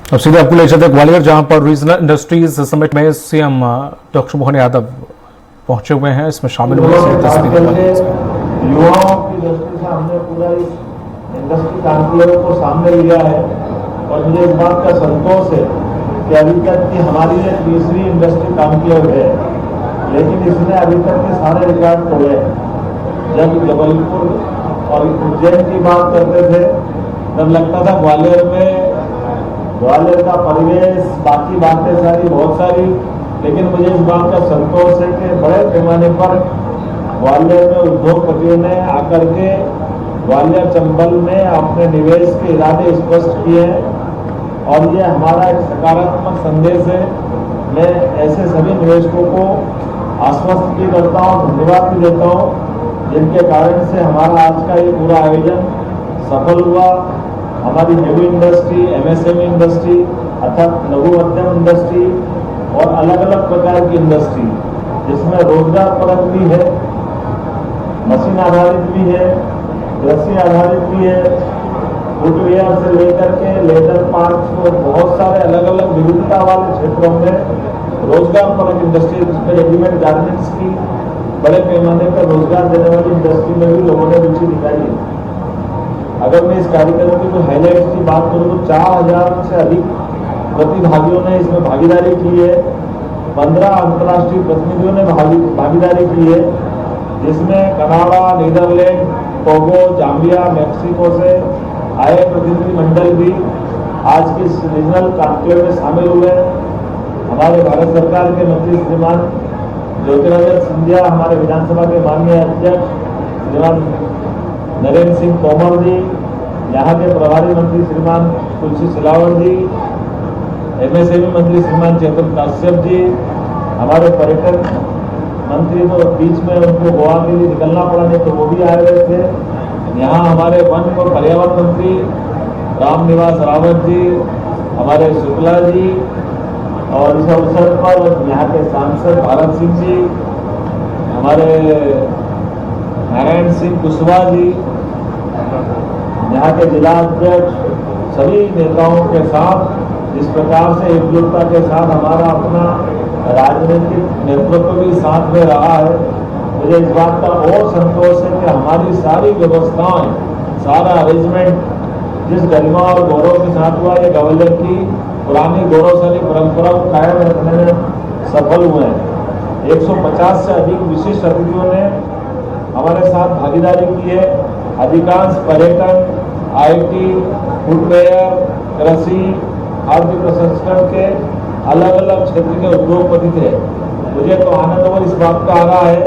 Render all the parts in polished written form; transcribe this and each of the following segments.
अब सीधे आपको ले चलते हैं ग्वालियर, जहां पर रीजनल इंडस्ट्रीज समिट में सीएम डॉक्टर मोहन यादव पहुंचे हुए हैं। इसमें शामिल हुए युवाओं की दृष्टि से हमने पूरा इस इंडस्ट्री कॉन्क्लेव को सामने लिया है और मुझे इस बात का संतोष है कि अभी तक की हमारी ये तीसरी इंडस्ट्री कॉन्क्लेव है, लेकिन इसने अभी तक के सारे रिकॉर्ड तोड़े हैं। जब जबलपुर और उज्जैन की बात करते थे तब लगता था ग्वालियर का परिवेश, बाकी बातें सारी बहुत सारी, लेकिन मुझे इस बात का संतोष है कि बड़े पैमाने पर ग्वालियर में उद्योगपतियों ने आकर के ग्वालियर चंबल में अपने निवेश के इरादे स्पष्ट किए हैं और ये हमारा एक सकारात्मक संदेश है। मैं ऐसे सभी निवेशकों को आश्वस्त भी करता हूँ, धन्यवाद भी देता हूँ, जिनके कारण से हमारा आज का ये पूरा आयोजन सफल हुआ। हमारी हेवी इंडस्ट्री, एमएसएमई इंडस्ट्री अर्थात लघु मध्यम इंडस्ट्री और अलग अलग प्रकार की इंडस्ट्री जिसमें रोजगार परक भी है, मशीन आधारित भी है, कृषि आधारित भी है, फुटवेयर से लेकर के लेदर पार्ट्स और बहुत सारे अलग अलग विविधता वाले क्षेत्रों में रोजगार परक इंडस्ट्री, जिसमें रेडीमेड गारमेंट्स की बड़े पैमाने पर रोजगार देने वाली इंडस्ट्री में भी लोगों ने रुचि दिखाई है। अगर मैं इस कार्यक्रम की जो हाईलाइट्स की बात करूँ तो 4000 से अधिक प्रतिभागियों ने इसमें भागीदारी की है। 15 अंतर्राष्ट्रीय प्रतिनिधियों ने भागीदारी की है, जिसमें Canada, Netherlands, Togo, Zambia, Mexico से आए प्रतिनिधिमंडल भी आज की रीजनल कॉन्क्लेव में शामिल हुए। हमारे भारत सरकार के मंत्री श्रीमान ज्योतिरादित्य सिंधिया, हमारे विधानसभा के माननीय अध्यक्ष श्रीमान नरेंद्र सिंह तोमर जी, यहाँ के प्रभारी मंत्री श्रीमान तुलसी सिलावट जी, एमएसएमई मंत्री श्रीमान चेतन काश्यप जी, हमारे पर्यटन मंत्री तो बीच में उनको गोवा के लिए निकलना पड़ा, नहीं तो वो भी आए हुए थे। यहाँ हमारे वन और पर्यावरण मंत्री रामनिवास रावत जी, हमारे शुक्ला जी और इस अवसर पर यहाँ के सांसद भारत सिंह जी, हमारे नारायण सिंह कुशवाहा जी, यहाँ के जिला अध्यक्ष, सभी नेताओं के साथ जिस प्रकार से एकजुटता के साथ हमारा अपना राजनीतिक नेतृत्व भी साथ में रहा है, मुझे इस बात का और संतोष है कि हमारी सारी व्यवस्थाएं, सारा अरेंजमेंट जिस गरिमा और गौरव के साथ हुआ, ये ग्वालियर की पुरानी गौरवशाली परंपरा को कायम रखने में सफल हुए हैं। 150 से अधिक विशिष्ट अतिथियों ने हमारे साथ भागीदारी की है। अधिकांश पर्यटन, आईटी, फुटवेयर, कृषि, खाद्य प्रसंस्करण के अलग अलग क्षेत्र के उद्योगपति थे। मुझे तो आनंद और इस बात का आ रहा है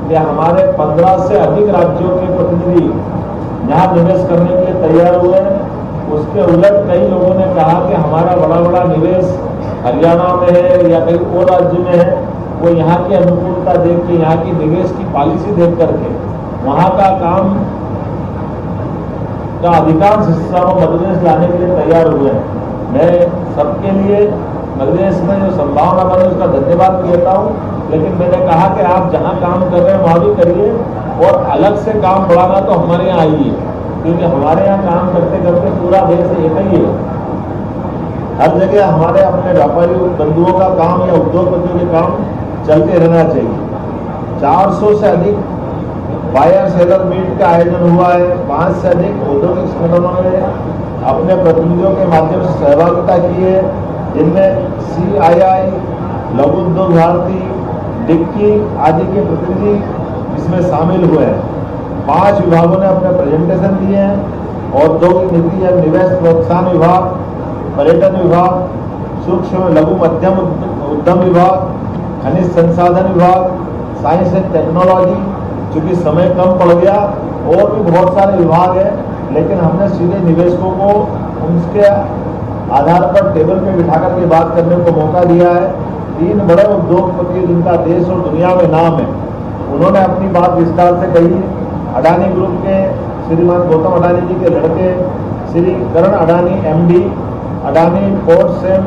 कि हमारे 15 से अधिक राज्यों के प्रतिनिधि यहाँ निवेश करने के लिए तैयार हुए हैं। उसके उलट कई लोगों ने कहा कि हमारा बड़ा बड़ा निवेश हरियाणा में है या कहीं और राज्य में है, वो यहाँ की अनुकूलता देख के, यहाँ की निवेश की पॉलिसी देख करके वहाँ का काम का अधिकांश हिस्सा वो मध्यप्रदेश लाने के लिए तैयार हुए हैं। मैं सबके लिए मध्यप्रदेश में जो संभावना बनी उसका धन्यवाद भी देता हूँ, लेकिन मैंने कहा कि आप जहाँ काम कर रहे हैं वहाँ भी करिए और अलग से काम बढ़ाना तो हमारे यहाँ आइए, क्योंकि हमारे यहाँ काम करते करते पूरा देश एक ही है। हर जगह हमारे अपने व्यापारी बंधुओं का काम या उद्योगपतियों के काम चलते रहना चाहिए। 400 से अधिक बायर सेलर मीट का आयोजन हुआ है। 5 से अधिक औद्योगिक संगठनों ने अपने प्रतिनिधियों के माध्यम से सहभागिता की है, जिनमें CII, लघु उद्योग भारती, डिक्की आदि के प्रतिनिधि इसमें शामिल हुए हैं। 5 विभागों ने अपने प्रेजेंटेशन दिए हैं। औद्योगिक नीति एवं निवेश प्रोत्साहन विभाग, पर्यटन विभाग, सूक्ष्म लघु मध्यम उद्यम विभाग, खनिज संसाधन विभाग, साइंस एंड टेक्नोलॉजी, चूँकि समय कम पड़ गया और भी बहुत सारे विभाग हैं, लेकिन हमने सीधे निवेशकों को उनके आधार पर टेबल पे बिठा करके बात करने को मौका दिया है। 3 बड़े उद्योगपति जिनका देश और दुनिया में नाम है, उन्होंने अपनी बात विस्तार से कही। अडानी ग्रुप के श्रीमान गौतम अडानी जी के लड़के Shri Karan Adani MD, Adani ports and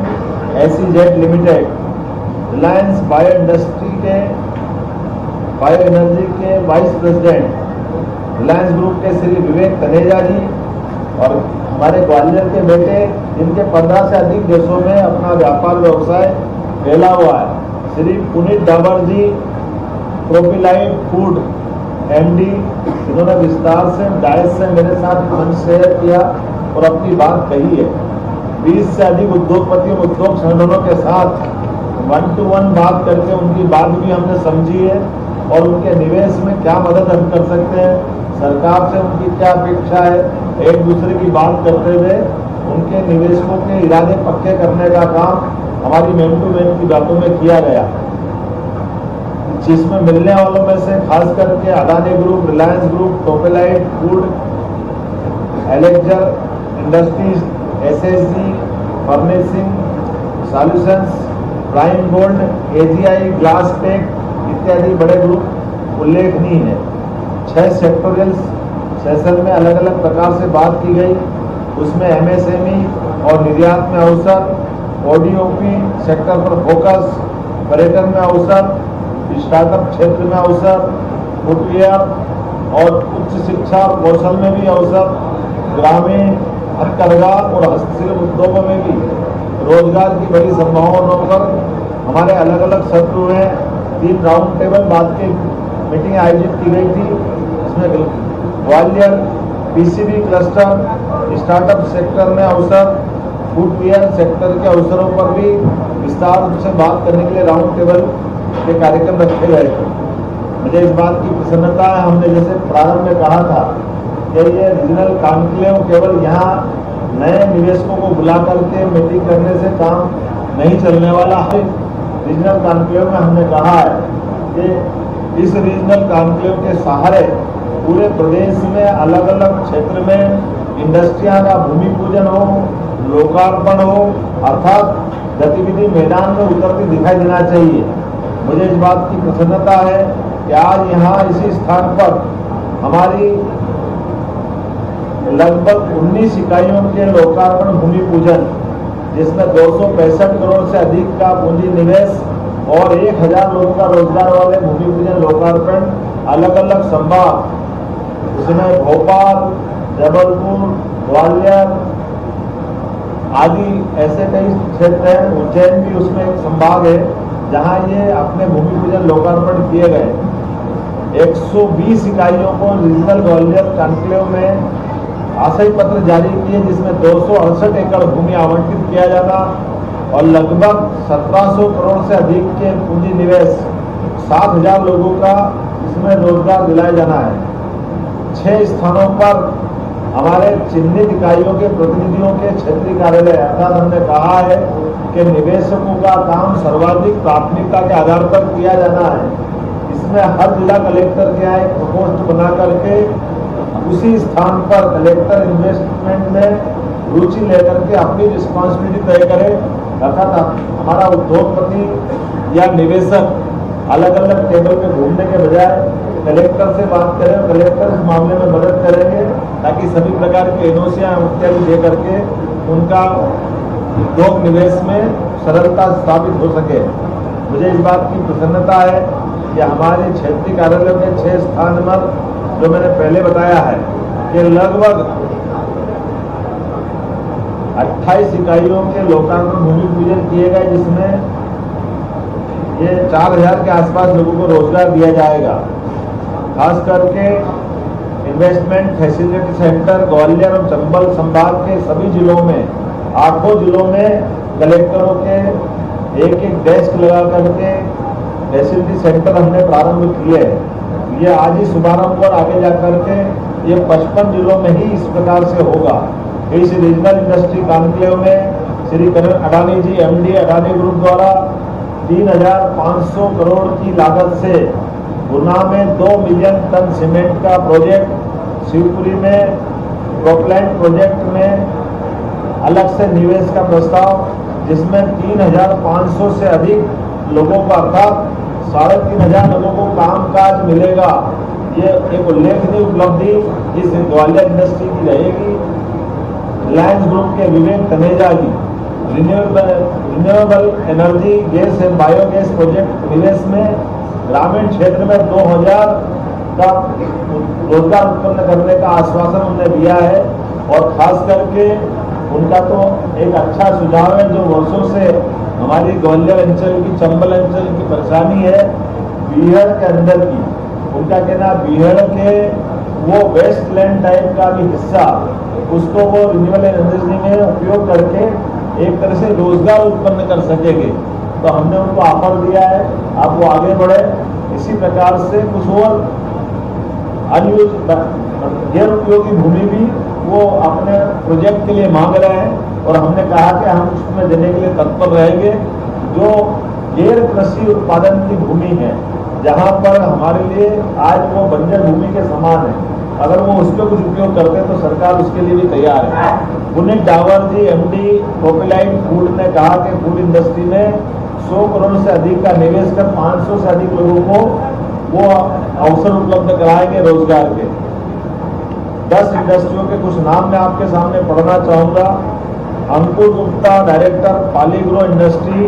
SEZ limited, Reliance bio industry के बायो एनर्जी के वाइस प्रेसिडेंट, रिलायंस ग्रुप के श्री विवेक तनेजा जी और हमारे ग्वालियर के बेटे जिनके 15 से अधिक देशों में अपना व्यापार व्यवसाय फैला हुआ है, श्री पुनीत डाबर जी, प्रोपिलाइट फूड एमडी, इन्होंने विस्तार से डायस से मेरे साथ मंच शेयर किया और अपनी बात कही है। 20 से अधिक उद्योगपतियों उद्योग संगठनों के साथ 1-to-1 बात करके उनकी बात भी हमने समझी है और उनके निवेश में क्या मदद हम कर सकते हैं, सरकार से उनकी क्या अपेक्षा है, एक दूसरे की बात करते हुए उनके निवेशकों के इरादे पक्के करने का काम हमारी मैन टू मैन की बातों में किया गया, जिसमें मिलने वालों में से खास करके अडानी ग्रुप, रिलायंस ग्रुप, टोपेलाइट फूड, एलेक्जर industries, SSG furnishing solutions, prime gold, AGI, glass tech इत्यादि बड़े ग्रुप उल्लेखनीय है। 6 सेक्टोरियल सेशन में अलग अलग प्रकार से बात की गई, उसमें एमएसएमई और निर्यात में अवसर, ओडीओपी सेक्टर पर फोकस, पर्यटन में अवसर, स्टार्टअप क्षेत्र में अवसर, फुटवेयर और उच्च शिक्षा और कौशल में भी अवसर, ग्रामीण हथकरघा और हस्तशिल्प उद्योगों में भी रोजगार की बड़ी संभावनाओं पर हमारे अलग अलग सत्र हुए। 3 राउंड टेबल बात की मीटिंग आयोजित की गई थी, इसमें Gwalior PCB cluster, startup sector में अवसर, फुटवेयर सेक्टर के अवसरों पर भी विस्तार से बात करने के लिए राउंड टेबल के कार्यक्रम रखे गए थे। मुझे इस बात की प्रसन्नता है, हमने जैसे प्रारंभ में कहा था कि ये रीजनल कॉन्क्लेव केवल यहाँ नए निवेशकों को बुला करके मीटिंग करने से काम नहीं चलने वाला है। रीजनल कॉन्क्लेव में हमने कहा है कि इस रीजनल कॉन्क्लेव के सहारे पूरे प्रदेश में अलग अलग क्षेत्र में इंडस्ट्रियां का भूमि पूजन हो, लोकार्पण हो, अर्थात गतिविधि मैदान में उतरती दिखाई देना चाहिए। मुझे इस बात की प्रसन्नता है कि आज यहाँ इसी स्थान पर हमारी लगभग 19 इकाइयों के लोकार्पण भूमि पूजन, जिसमें 265 करोड़ से अधिक का पूंजी निवेश और 1000 लोगों का रोजगार वाले भूमि पूजन लोकार्पण अलग अलग संभाग, उसमें भोपाल, जबलपुर, ग्वालियर आदि ऐसे कई क्षेत्र हैं, उज्जैन भी उसमें एक संभाग है जहां ये अपने भूमि पूजन लोकार्पण किए गए। 120 इकाइयों को रीजनल ग्वालियर कॉन्क्लेव में आशय पत्र जारी किए, जिसमें 268 एकड़ भूमि आवंटित किया जाता और लगभग 1700 करोड़ से अधिक के पूंजी निवेश, 7000 लोगों का इसमें रोजगार दिलाया जाना है। 6 स्थानों पर हमारे चिन्हित इकाइयों के प्रतिनिधियों के क्षेत्रीय कार्यालय, अर्थात हमने कहा है कि निवेशकों का काम सर्वाधिक प्राथमिकता के आधार पर किया जाना है। इसमें हर जिला कलेक्टर के यहाँ एक प्रकोष्ठ बना करके उसी स्थान पर कलेक्टर इन्वेस्टमेंट में रुचि लेकर के अपनी रिस्पॉन्सिबिलिटी तय करे, अर्थात हमारा उद्योगपति या निवेशक अलग अलग टेबल पे घूमने के बजाय कलेक्टर से बात करें, कलेक्टर इस मामले में मदद करेंगे ताकि सभी प्रकार के एनओसियां इत्यादि दे करके उनका उद्योग निवेश में सरलता स्थापित हो सके। मुझे इस बात की प्रसन्नता है कि हमारे क्षेत्रीय कार्यालय के 6 स्थान पर, जो मैंने पहले बताया है कि लगभग 28 इकाइयों के लोकार्पण भूमि पूजन किए गए, जिसमें ये 4000 के आसपास लोगों को रोजगार दिया जाएगा। खास करके इन्वेस्टमेंट फैसिलिटी सेंटर ग्वालियर और चंबल संभाग के सभी जिलों में, 8 जिलों में कलेक्टरों के एक डेस्क लगा करके फैसिलिटी सेंटर हमने प्रारंभ किए हैं। ये आज ही शुभारंभ और आगे जाकर के ये 55 जिलों में ही इस प्रकार से होगा। इस रीजनल इंडस्ट्री कॉन्क्लेव में श्री करण अडानी जी, एमडी अडानी ग्रुप द्वारा 3500 करोड़ की लागत से गुना में 2 मिलियन टन सीमेंट का प्रोजेक्ट, शिवपुरी में प्रोपलाइट प्रोजेक्ट में अलग से निवेश का प्रस्ताव, जिसमें 3500 से अधिक लोगों को अर्थात 3500 लोगों को कामकाज मिलेगा। ये एक उल्लेखनीय उपलब्धि इस ग्वालियर इंडस्ट्री की रहेगी। रिलायंस ग्रुप के Vivek Taneja ji renewable energy gas and biogas project निवेश में ग्रामीण क्षेत्र में 2000 का रोजगार उत्पन्न करने का आश्वासन उन्होंने दिया है। और खास करके उनका तो एक अच्छा सुझाव है जो वर्षों से हमारी ग्वालियर अंचल की, चंबल अंचल की परेशानी है बीहड़ के अंदर की। उनका कहना बीहड़ के वो वेस्ट लैंड टाइप का भी हिस्सा उसको वो रिन्यूएबल एनर्जी में उपयोग करके एक तरह से रोजगार उत्पन्न कर सकेंगे। तो हमने उनको ऑफर दिया है आप वो आगे बढ़े। इसी प्रकार से कुछ और गैर उपयोगी भूमि भी वो अपने प्रोजेक्ट के लिए मांग रहे हैं और हमने कहा कि हम उसमें देने के लिए तत्पर रहेंगे। जो गैर कृषि उत्पादन की भूमि है जहां पर हमारे लिए आज वो बंजर भूमि के समान है, अगर वो उस पर कुछ उपयोग करते हैं तो सरकार उसके लिए भी तैयार है। पुनीत डावर जी एमडी प्रोपिलाइट फूड ने कहा कि फूड इंडस्ट्री में 100 करोड़ से अधिक का निवेश कर 500 से अधिक लोगों को वो अवसर उपलब्ध कराएंगे रोजगार के। 10 इंडस्ट्रियों के कुछ नाम मैं आपके सामने पढ़ना चाहूंगा। अंकुर गुप्ता डायरेक्टर पालीग्रो इंडस्ट्री,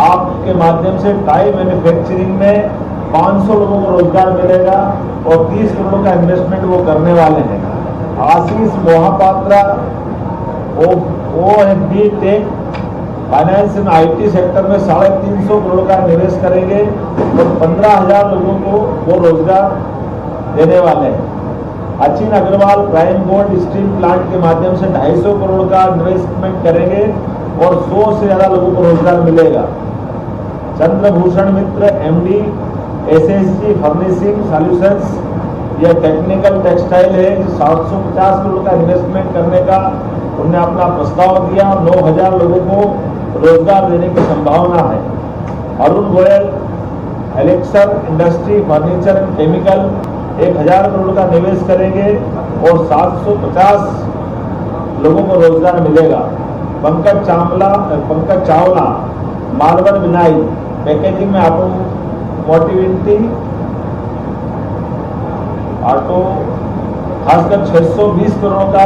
आपके माध्यम से टाई मैन्युफैक्चरिंग में 500 लोगों को रोजगार मिलेगा और 30 करोड़ का इन्वेस्टमेंट वो करने वाले हैं। आशीष मोहापात्रा OFB टेक फाइनेंस में IT सेक्टर में 350 करोड़ का निवेश करेंगे और 15,000 लोगों को वो रोजगार देने वाले हैं। Achin Agarwal prime gold steel plant के माध्यम से 250 करोड़ का इन्वेस्टमेंट करेंगे और 100 से ज्यादा लोगों को रोजगार मिलेगा। चंद्रभूषण मित्र MD SSG फर्निशिंग सॉल्यूशंस, यह टेक्निकल टेक्सटाइल है, 750 करोड़ का इन्वेस्टमेंट करने का उन्होंने अपना प्रस्ताव दिया और 9,000 लोगों को रोजगार देने की संभावना है। Arun Goyal elixir industry furniture and chemical 1,000 crore का निवेश करेंगे और 750 लोगों को रोजगार मिलेगा। पंकज चावला मार्बल बिनाई पैकेजिंग में ऑटो खासकर 620 करोड़ का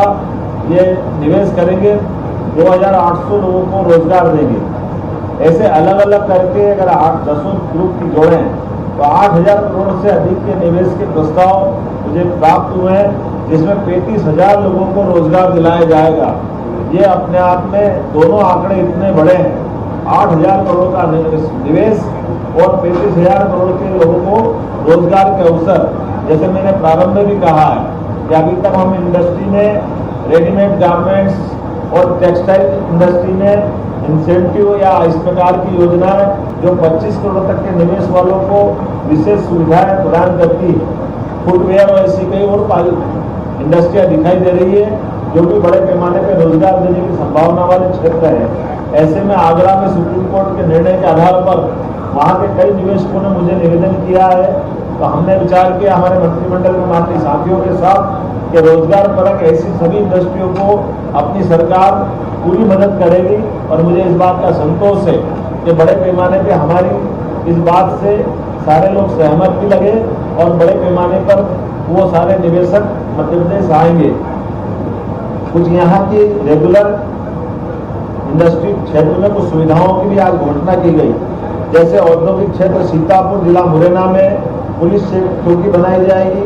ये निवेश करेंगे, 2,800 लोगों को रोजगार देंगे। ऐसे अलग अलग करके अगर 8-10 ग्रुप की जोड़ें तो 8,000 करोड़ से अधिक के निवेश के प्रस्ताव मुझे प्राप्त हुए हैं, जिसमें 35,000 लोगों को रोजगार दिलाया जाएगा। ये अपने आप में दोनों आंकड़े इतने बड़े हैं, 8,000 करोड़ का निवेश और 35,000 करोड़ के लोगों को रोजगार के अवसर। जैसे मैंने प्रारंभ में भी कहा है कि अभी तक हम इंडस्ट्री में रेडीमेड गारमेंट्स और टेक्सटाइल इंडस्ट्री में इंसेंटिव या इस प्रकार की योजनाएं जो 25 करोड़ तक के निवेश वालों को विशेष सुविधाएं प्रदान करती है। फुटवेयर और ऐसी कई और इंडस्ट्रियां दिखाई दे रही है जो भी बड़े पैमाने पर रोजगार देने की संभावना वाले क्षेत्र है। ऐसे में आगरा में सुप्रीम कोर्ट के निर्णय के आधार पर वहाँ के कई निवेशकों ने मुझे निवेदन किया है, तो हमने विचार किया हमारे मंत्रिमंडल में माननीय साथियों के साथ कि रोजगार परक ऐसी सभी इंडस्ट्रियों को अपनी सरकार पूरी मदद करेगी। और मुझे इस बात का संतोष है कि बड़े पैमाने पे हमारी इस बात से सारे लोग सहमत भी लगे और बड़े पैमाने पर वो सारे निवेशक मध्य प्रदेश आएंगे। कुछ यहाँ की रेगुलर इंडस्ट्री क्षेत्र में कुछ सुविधाओं की भी आज घोषणा की गई, जैसे औद्योगिक क्षेत्र सीतापुर जिला मुरैना में पुलिस चौकी बनाई जाएगी।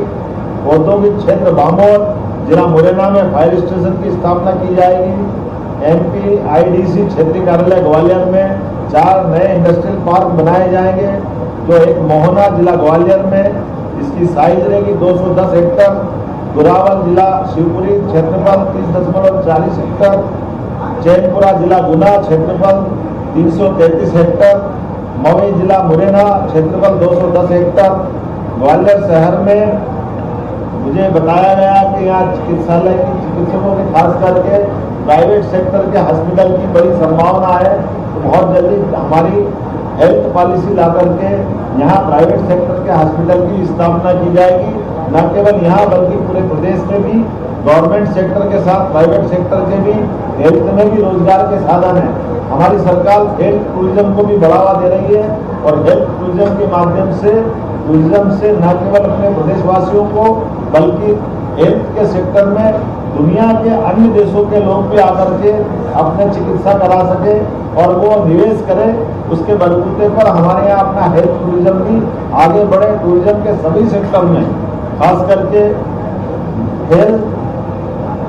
औद्योगिक क्षेत्र बामोर जिला मुरैना में फायर स्टेशन की स्थापना की जाएगी। MPIDC क्षेत्रीय कार्यालय ग्वालियर में 4 नए इंडस्ट्रियल पार्क बनाए जाएंगे, जो एक मोहना जिला ग्वालियर में इसकी साइज रहेगी 210 हेक्टर। गुरावल जिला शिवपुरी क्षेत्रफल 30.40 हेक्टर। चैनपुरा जिला गुना क्षेत्रफल 333 हेक्टर। मऊ जिला मुरैना क्षेत्रफल 210 हेक्टर। ग्वालियर शहर में मुझे बताया गया कि यहाँ चिकित्सालय की चिकित्सकों के खास करके प्राइवेट सेक्टर के हॉस्पिटल की बड़ी संभावना है। तो बहुत जल्दी हमारी हेल्थ पॉलिसी ला करके यहाँ प्राइवेट सेक्टर के हॉस्पिटल की स्थापना की जाएगी। न केवल यहाँ बल्कि पूरे प्रदेश में भी गवर्नमेंट सेक्टर के साथ प्राइवेट सेक्टर के भी हेल्थ में भी रोजगार के साधन है। हमारी सरकार हेल्थ टूरिज्म को भी बढ़ावा दे रही है और हेल्थ टूरिज्म के माध्यम से टूरिज्म से न केवल अपने प्रदेशवासियों को बल्कि हेल्थ के सेक्टर में दुनिया के अन्य देशों के लोग भी आकर के अपने चिकित्सा करा सके और वो निवेश करें। उसके बलबूते पर हमारे यहाँ अपना हेल्थ टूरिज्म भी आगे बढ़े। टूरिज्म के सभी सेक्टर में खास करके हेल्थ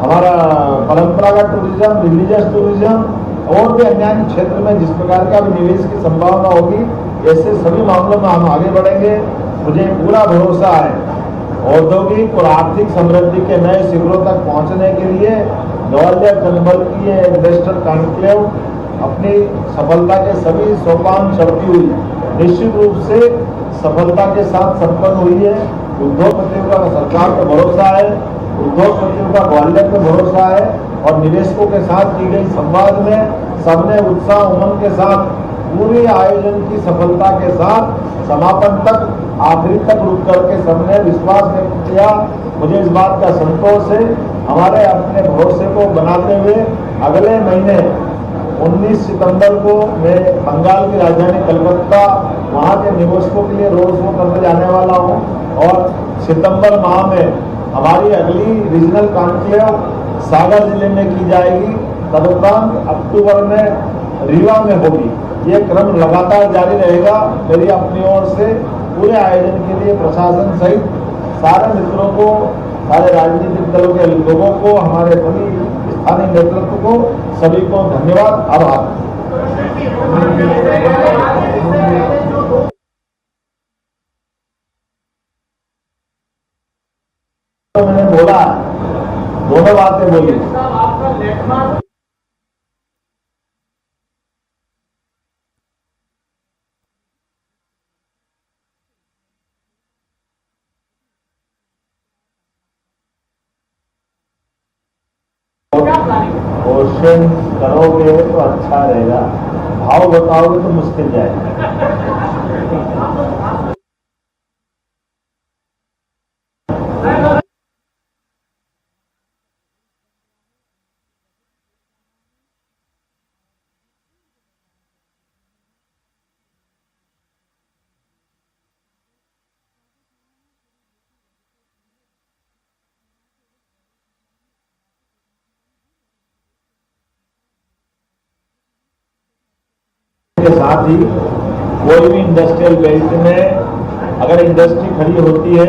हमारा परंपरागत टूरिज्म, रिलीजियस टूरिज्म और भी अन्य क्षेत्र में जिस प्रकार का भी निवेश की संभावना होगी, ऐसे सभी मामलों में हम आगे बढ़ेंगे। मुझे पूरा भरोसा है औद्योगिक और आर्थिक समृद्धि के नए शिखरों तक पहुंचने के लिए ग्वालियर चंबल की ये इन्वेस्टर कॉन्क्लेव अपनी सफलता के सभी सोपान चढ़ती हुई निश्चित रूप से सफलता के साथ संपन्न हुई है। उद्योगपतियों का सरकार पर भरोसा है, उद्योगपतियों का ग्वालियर पर भरोसा है और निवेशकों के साथ की गई संवाद में सबने उत्साह उमंग के साथ पूरे आयोजन की सफलता के साथ समापन तक आखिरी तक रुक करके सबने विश्वास व्यक्त किया। मुझे इस बात का संतोष है। हमारे अपने भरोसे को बनाते हुए अगले महीने 19 सितंबर को मैं बंगाल की राजधानी कलकत्ता वहाँ के निवेशकों के लिए रोड शो करने जाने वाला हूँ और सितंबर माह में हमारी अगली रीजनल कॉन्क्लेव सागर जिले में की जाएगी। तदुपरांत अक्टूबर में रीवा में होगी। ये क्रम लगातार जारी रहेगा। मेरी अपनी ओर से पूरे आयोजन के लिए प्रशासन सहित सारे मित्रों को, सारे राजनीतिक दलों के लोगों को, हमारे सभी स्थानीय नेतृत्व को, सभी को धन्यवाद, आभार। तो मैंने बोला, दोनों बातें बोली। क्वेश्चन करोगे तो अच्छा रहेगा, भाव बताओगे तो मुश्किल जाएगा। के साथ ही कोई भी इंडस्ट्रियल बेल्ट में अगर इंडस्ट्री खड़ी होती है,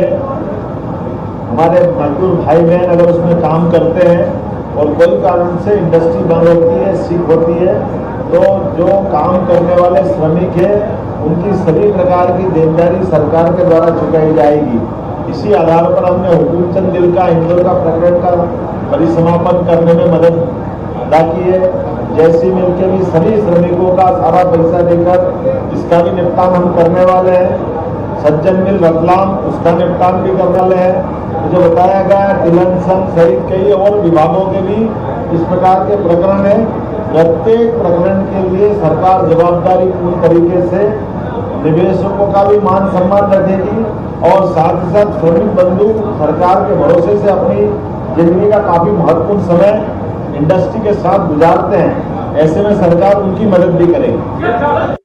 हमारे मजदूर भाई बहन अगर उसमें काम करते हैं और कोई कारण से इंडस्ट्री बंद होती है, सीख होती है, तो जो काम करने वाले श्रमिक है उनकी सभी प्रकार की देनदारी सरकार के द्वारा चुकाई जाएगी। इसी आधार पर हमने हुकुमचंद दिल का इंदौर का प्रकरण का परिसमापन करने में मदद अदा की है। जैसी मिल के भी सभी श्रमिकों का सारा पैसा देकर इसका भी निपटान हम करने वाले हैं। सज्जन मिल रतलाम, उसका निपटान भी करने वाले हैं। मुझे बताया गया तिलन संघ सहित कई और विभागों के भी इस प्रकार के प्रकरण है। प्रत्येक प्रकरण के लिए सरकार जवाबदारी पूर्ण तरीके से निवेशकों का भी मान सम्मान रखेगी और साथ ही साथ श्रमिक बंधु सरकार के भरोसे से अपनी जिंदगी का काफी महत्वपूर्ण समय इंडस्ट्री के साथ गुजारते हैं। ऐसे में सरकार उनकी मदद भी करेगी।